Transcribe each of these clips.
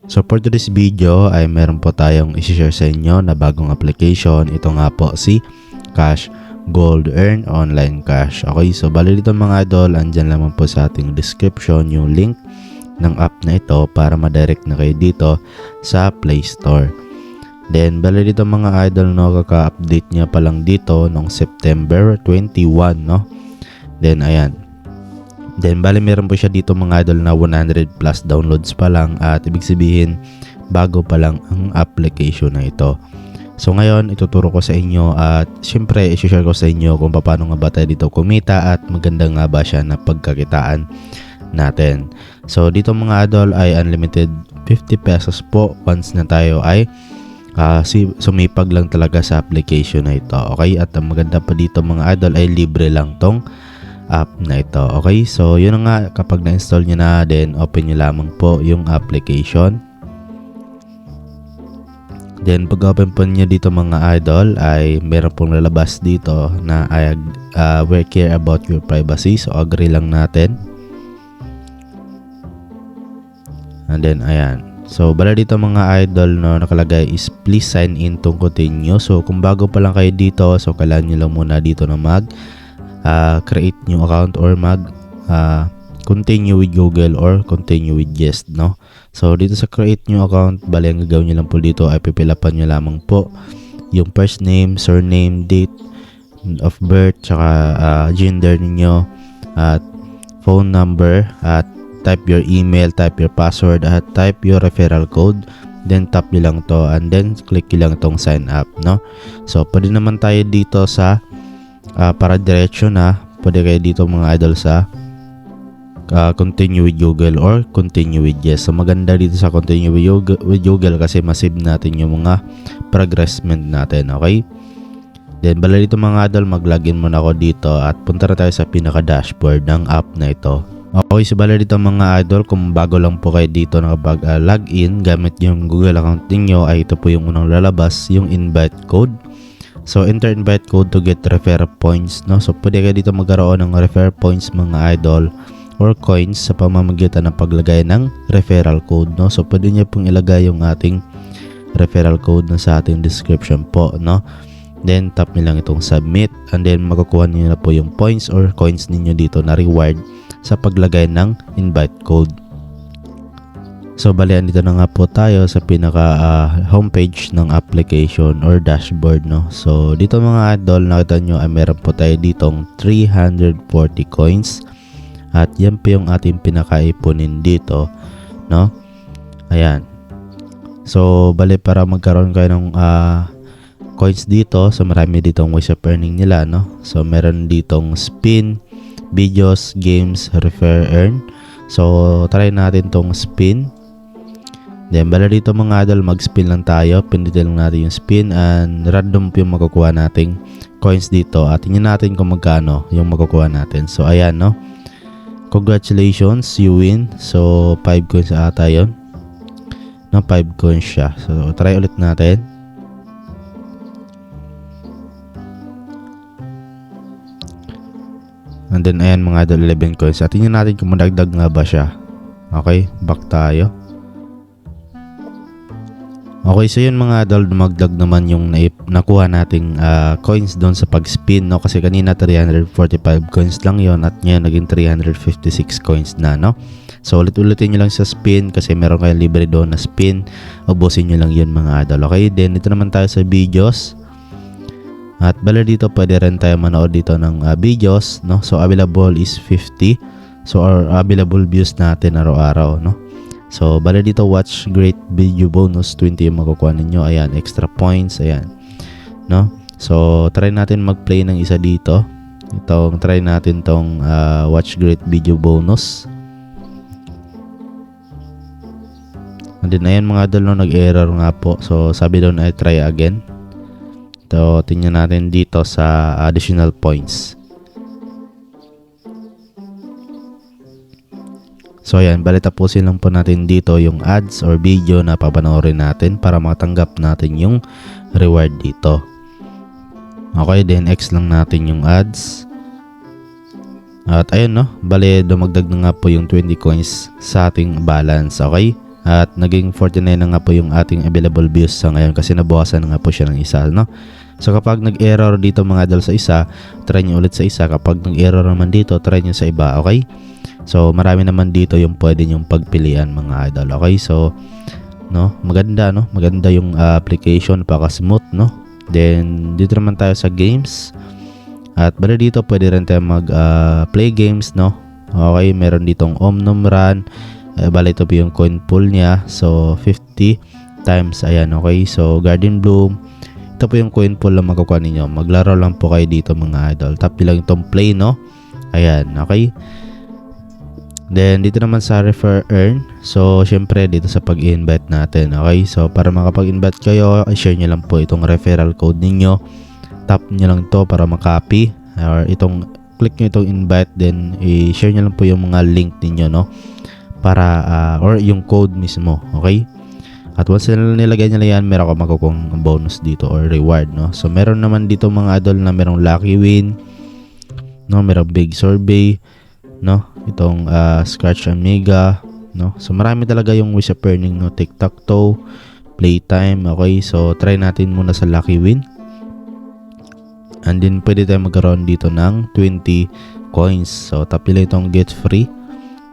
So for today's video ay meron po tayong i-share sa inyo na bagong application. Ito nga po si Cash Gold Earn Online Cash. Okay, so bali dito mga idol, andyan lamang po sa ating description yung link ng app na ito para ma-direct na kayo dito sa Play Store. Then bali dito mga idol, no, kaka-update niya pa lang dito noong September 21, no. Then ayan. Then bali meron po siya dito mga idol na 100 plus downloads pa lang, at ibig sabihin bago pa lang ang application na ito. So ngayon ituturo ko sa inyo at syempre i-share ko sa inyo kung paano nga ba tayo dito kumita at maganda nga ba siya na pagkakitaan natin. So dito mga idol ay unlimited 50 pesos po once na tayo ay sumipag lang talaga sa application na ito. Okay, at ang maganda pa dito mga idol ay libre lang tong app na ito. Okay, so yun nga, kapag na-install nyo na, then open nyo lamang po yung application. Then pag open po nyo dito mga idol ay meron pong lalabas dito na we care about your privacy. So agree lang natin. And then ayan. So bala dito mga idol, no, nakalagay is please sign in to continue. So kung bago pa lang kayo dito, so kailangan nyo lang muna dito na create new account or continue with Google or continue with Yes, no. So dito sa create new account, bali ang gagawin nyo lang po dito ay pipilapan nyo lamang po yung first name, surname, date of birth, tsaka gender ninyo, at phone number, at type your email, type your password, at type your referral code. Then tap nyo lang to and then click nyo lang tong sign up, no. So pwede naman tayo dito sa para diretso na, pwede kayo dito mga idol sa continue with Google or continue with Yes. So maganda dito sa continue with Google kasi masave natin yung mga progressment natin. Okay, then bala dito mga idol, mag-login muna ako dito at punta na tayo sa pinaka dashboard ng app na ito. Okay, so bala dito mga idol, kung bago lang po kayo dito nakapag-login gamit yung Google account niyo, ay ito po yung unang lalabas, yung invite code. So enter invite code to get referral points, no. So pwede kayo dito magkaroon ng referral points mga idol or coins sa pamamagitan ng paglagay ng referral code, no. So pwede niyo pong ilagay yung ating referral code na sa ating description po, no. Then tap niyo lang itong submit and then makukuha niyo na po yung points or coins ninyo dito na reward sa paglagay ng invite code. So bali dito na nga po tayo sa pinaka homepage ng application or dashboard, no. So dito mga idol, nakita nyo ay meron po tayo ditong 340 coins at yan po yung ating pinakaipunin dito, no. Ayan. So bali para magkaroon kayo ng coins dito, so marami ditong ways of earning nila, no. So meron ditong spin, videos, games, refer, earn. So try natin tong spin. Then bala dito mga idol, mag-spin lang tayo. Pindutin lang natin yung spin and random po yung makukuha nating coins dito. At tingnan natin kung magkano yung makukuha natin. So ayan, no. Congratulations, you win. So 5 coins ata yun. No, 5 coins siya. So try ulit natin. And then ayan mga idol, 11 coins. At tingnan natin kung madagdag nga ba siya. Okay, back tayo. Okay, so yun mga idol, dumagdag naman yung nakuha nating coins doon sa pag-spin, no. Kasi kanina 345 coins lang yon at ngayon naging 356 coins na, no. So ulit-ulitin nyo lang sa spin kasi meron kayong libre doon na spin. Ubusin nyo lang yun mga idol. Okay, then dito naman tayo sa videos. At bala dito pwede rin tayo manood dito ng videos, no. So available is 50. So our available views natin araw-araw, no. So bala dito watch great video bonus 20 yung makukuha ninyo. Ayan, extra points, ayan, no. So try natin mag-play ng isa dito. Try natin tong watch great video bonus. And then ayan mga idol, no, nag-error nga po. So sabi doon ay try again. So tingnan natin dito sa additional points. So ayan, bali tapusin lang po natin dito yung ads or video na papanoorin natin para matanggap natin yung reward dito. Okay, then X lang natin yung ads. At ayun, no, bali dumagdag na nga po yung 20 coins sa ating balance. Okay, At naging 49 na nga po yung ating available views sa ngayon kasi nabawasan na nga po siya ng isa, no? So kapag nag-error dito mga idol sa isa, try nyo ulit sa isa. Kapag nag-error naman dito, try nyo sa iba, okay? So marami naman dito yung pwede nyong pagpilian mga idol, okay? So no, maganda, no? Maganda yung application, paka-smooth, no? Then dito naman tayo sa games. At bali dito pwede rin tayo mag-play games, no? Okay, meron ditong Omnom Run. Bali ito po yung coin pool niya. So 50 times, ayan, okay? So Garden Bloom, ito po yung coin pool na makukuha ninyo. Maglaro lang po kayo dito mga idol. Tap lang itong play, no? Ayan, okay? Then dito naman sa refer earn. So syempre dito sa pag-invite natin, okay? So para makapag-invite kayo, i-share nyo lang po itong referral code ninyo. Tap nyo lang to para makopy, or click nyo itong invite, then i-share nyo lang po yung mga link ninyo, no? Para or yung code mismo, okay? At once na nilagay nyo yan, meron ka makukuha bonus dito or reward, no? So meron naman dito mga idol na merong lucky win, no? Merong big survey, no? Itong scratch amiga, no? So marami talaga yung ways of earning, no? Tic-tac-toe, playtime, okay? So try natin muna sa lucky win. And then pwede tayo magkaroon dito ng 20 coins. So tap nila itong get free.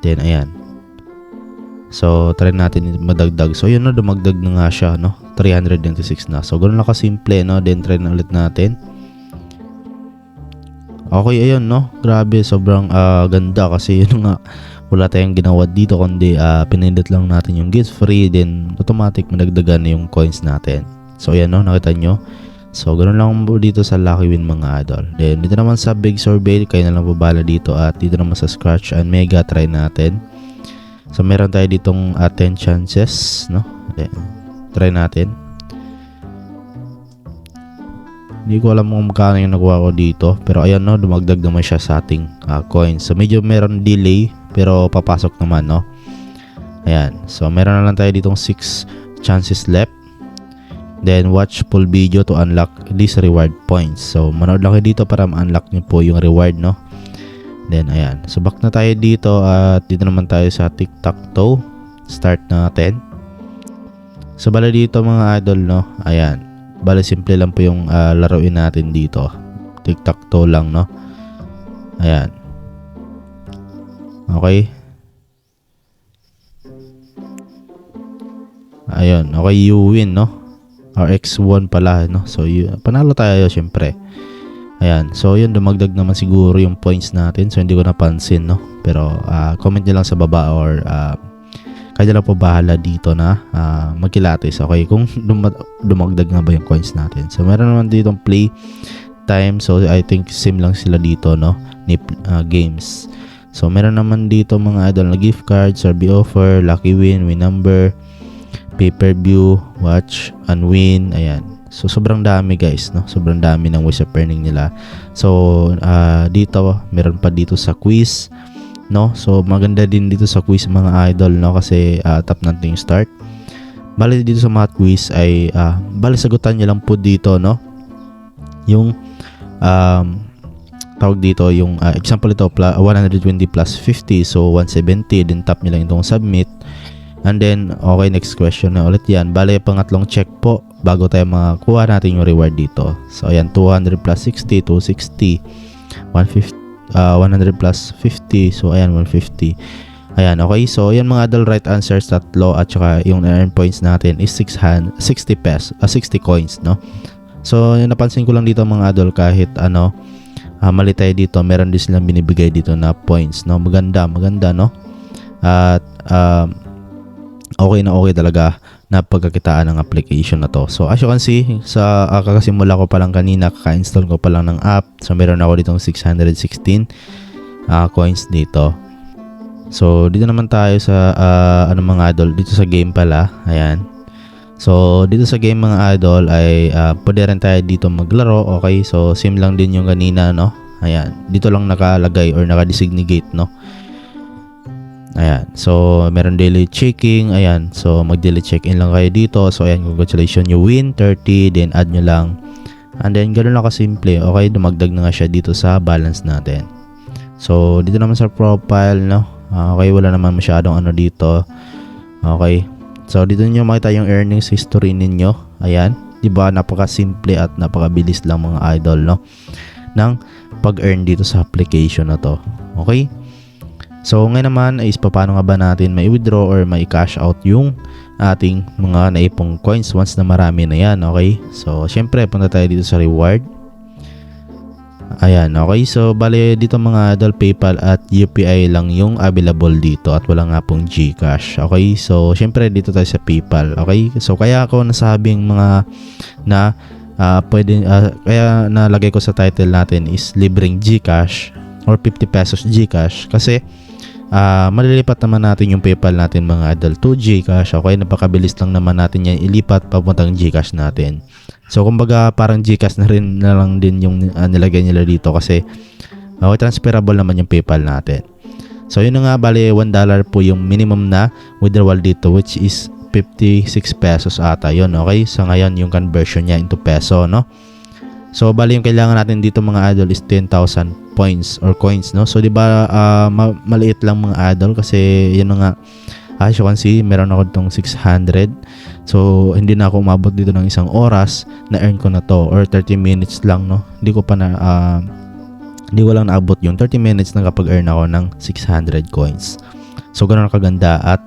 Then ayan. So try natin madagdag. So yun, no, dumagdag na nga siya, no? 326 na. So ganoon lang kasimple, no? Then try na ulit natin. Okay, ayun, no? Grabe, sobrang ganda kasi yun nga, wala tayong ginawa dito kundi pinindot lang natin yung get free, then automatic madagdagan na yung coins natin. So ayan, no? Nakita nyo? So ganoon lang po dito sa lucky win mga idol. Then dito naman sa big survey, kayo na lang po bala dito. At dito naman sa scratch and mega, try natin. So meron tayo ditong 10 chances, no? Then, try natin. Hindi ko alam kung magkano yung nakuha ko dito, pero ayan, no, dumagdag naman siya sa ating coins. So medyo meron delay pero papasok naman, no? Ayan. So meron na lang tayo ditong 6 chances left. Then watch full video to unlock these reward points. So manood lang kayo dito para ma-unlock nyo po yung reward, no? Then ayan. So back na tayo dito at dito naman tayo sa tic-tac-toe. Start natin. So bala dito mga idol, no? Ayan. Bale simple lang po yung laruin natin dito. Tic-tac-toe lang, no? Ayan. Okay. Ayun. Okay, you win, no? Or X1 pala, no? So panalo tayo syempre. Ayan. So yun, dumagdag naman siguro yung points natin. So hindi ko napansin, no? Pero comment nyo lang sa baba or kaya lang po bahala dito na magkilatis, okay, kung dumagdag na ba yung coins natin. So meron naman ditong play time. So I think same lang sila dito, no? Ni games. So meron naman dito mga idol na gift cards, survey offer, lucky win, win number, pay-per-view, watch and win. Ayan. So sobrang dami guys, no? Sobrang dami ng ways of earning nila. So dito meron pa dito sa quiz, no? So maganda din dito sa quiz mga idol, no? Kasi tap natin yung start. Bali dito sa mga quiz ay bali sagutan niyo lang po dito, no? Yung tawag dito yung example ito 120 plus 50, so 170. Then tap niyo lang itong submit. And then okay, next question na ulit yan. Bali pangatlong check po bago tayo makakuha natin yung reward dito. So ayan, 200 plus 60, 260, 150, 100 plus 50. So ayan, 150. Ayan, okay. So ayan mga idol, right answers tatlo at saka yung earn points natin is 60 pesos, 60 coins, no? So napansin ko lang dito mga idol, kahit mali tayo dito, meron din silang binibigay dito na points, no? Maganda, no? At okay na okay talaga na pagkakitaan ng application na to. So as you can see, sa kakasimula ko pa lang kanina, kaka-install ko pa lang ng app. So meron ako ditong 616 coins dito. So dito naman tayo sa mga idol, dito sa game pala. Ayan. So dito sa game mga idol ay pwede rin tayo dito maglaro. Okay, so same lang din yung kanina, no? Ayan, dito lang nakalagay or naka-designate, no? Ayan, so meron daily checking. Ayan, so mag-daily check-in lang kayo dito. So ayan, congratulations, you win 30, then add nyo lang. And then ganoon lang kasimple. Okay, dumagdag na nga siya dito sa balance natin. So dito naman sa profile, no? Okay, wala naman masyadong dito. Okay, So dito niyo makita yung earnings history ninyo. Ayan, 'di ba? Napaka-simple at napakabilis lang mga idol, no, ng pag-earn dito sa application na to. Okay? So ngayon naman is paano nga ba natin mai-withdraw or mai-cash out yung ating mga naipong coins once na marami na yan. Okay? So syempre punta tayo dito sa reward. Ayan, okay. So bale dito mga idol, PayPal at UPI lang yung available dito at wala nga pong GCash. Okay? So syempre dito tayo sa PayPal. Okay? So kaya ako nasabing mga na kaya nalagay ko sa title natin is libreng GCash or 50 pesos GCash kasi malilipat naman natin yung PayPal natin mga idol to GCash. Okay, napakabilis lang naman natin yan ilipat papuntang GCash natin. So kumbaga parang GCash na rin na lang din yung nilagay nila dito kasi transferable naman yung PayPal natin. So yun na nga, bali $1 po yung minimum na withdrawal dito, which is 56 pesos ata yun. Okay, so ngayon yung conversion niya into peso, no? So bali yung kailangan natin dito mga idol is 10,000 points or coins, no? So di ba maliit lang mga idol kasi yun na nga, as you can see meron ako itong 600. So hindi na ako umabot dito ng isang oras na earn ko na to, or 30 minutes lang, no? Hindi ko lang naabot yung 30 minutes na kapag earn ako ng 600 coins. So ganoon kaganda at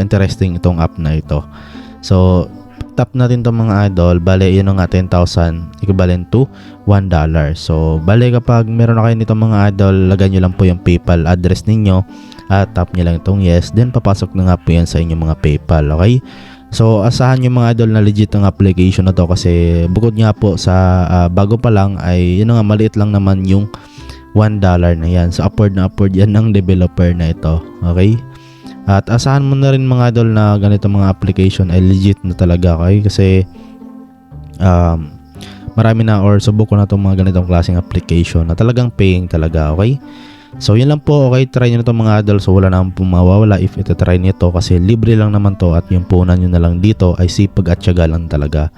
interesting itong app na ito. So tap natin itong mga idol, bale yun nga 10,000 equivalent to $1. So bale kapag meron na kayo nito mga idol, lagay nyo lang po yung PayPal address ninyo at tap nyo lang itong yes, then papasok na nga po yan sa inyong mga PayPal. Okay, so asahan yung mga idol na legit ang application na to kasi bukod nga po sa bago pa lang ay yun nga, maliit lang naman yung $1 na yan. So upward yan ng developer na ito. Okay, at asahan mo na rin mga idol na ganito mga application ay legit na talaga. Okay, kasi marami na or subok ko na itong mga ganitong klaseng application na talagang paying talaga. Okay, so yun lang po. Okay, try nyo na itong mga idol. So wala naman pong mawawala if ito-try nyo ito kasi libre lang naman to at yung punan nyo na lang dito ay sipag at tiyaga lang talaga.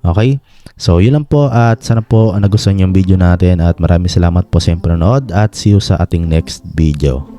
Okay, so yun lang po at sana po nagustuhan yung video natin at maraming salamat po sa panonood at see you sa ating next video.